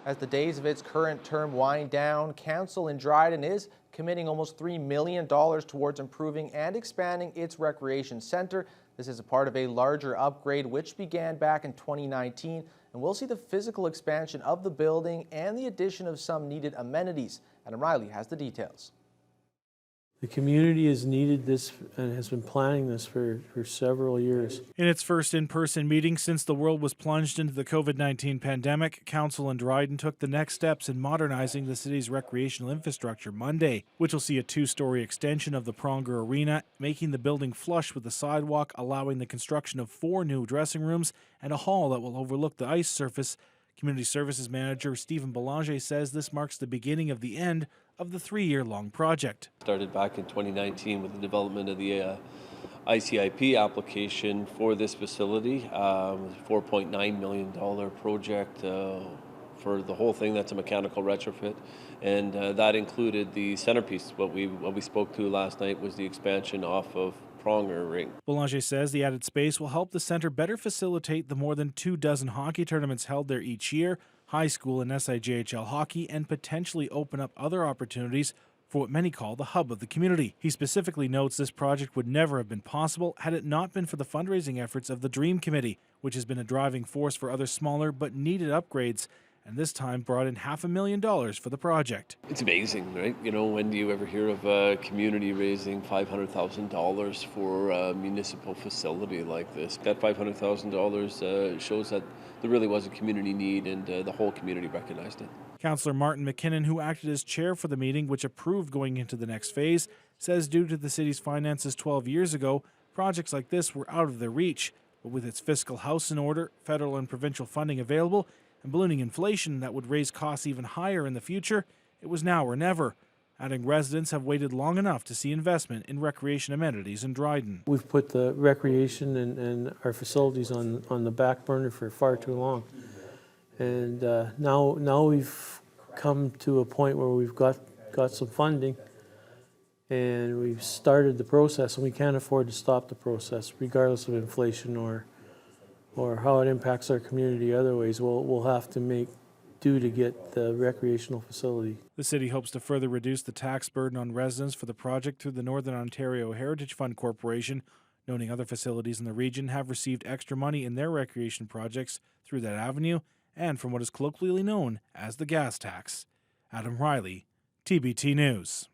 As the days of its current term wind down, Council in Dryden is committing almost $3 million towards improving and expanding its recreation centre. This is a part of a larger upgrade which began back in 2019 and will see the physical expansion of the building and the addition of some needed amenities. Adam Riley has the details. The community has needed this and has been planning this for several years. In its first in-person meeting since the world was plunged into the COVID-19 pandemic, Council in Dryden took the next steps in modernizing the city's recreational infrastructure Monday, which will see a two-story extension of the Pronger Arena, making the building flush with the sidewalk, allowing the construction of 4 new dressing rooms and a hall that will overlook the ice surface. Community Services Manager Stephen Belanger says this marks the beginning of the end of the 3-year-long project. Started back in 2019 with the development of the ICIP application for this facility, $4.9 million project for the whole thing. That's a mechanical retrofit, and that included the centerpiece. What we spoke to last night was the expansion off of Pronger Ring. Belanger says the added space will help the centre better facilitate the more than 24 hockey tournaments held there each year, high school and SIJHL hockey, and potentially open up other opportunities for what many call the hub of the community. He specifically notes this project would never have been possible had it not been for the fundraising efforts of the Dream Committee, which has been a driving force for other smaller but needed upgrades, and this time brought in $500,000 for the project. It's amazing, right? You know, when do you ever hear of a community raising $500,000 for a municipal facility like this? That $500,000 shows that there really was a community need, and the whole community recognized it. Councillor Martin McKinnon, who acted as chair for the meeting, which approved going into the next phase, says due to the city's finances 12 years ago, projects like this were out of their reach. But with its fiscal house in order, federal and provincial funding available, and ballooning inflation that would raise costs even higher in the future, it was now or never. Adding residents have waited long enough to see investment in recreation amenities in Dryden. We've put the recreation and our facilities on the back burner for far too long. And now we've come to a point where we've got some funding and we've started the process, and we can't afford to stop the process regardless of inflation or how it impacts our community other ways. We'll have to make do to get the recreational facility. The city hopes to further reduce the tax burden on residents for the project through the Northern Ontario Heritage Fund Corporation, noting other facilities in the region have received extra money in their recreation projects through that avenue and from what is colloquially known as the gas tax. Adam Riley, TBT News.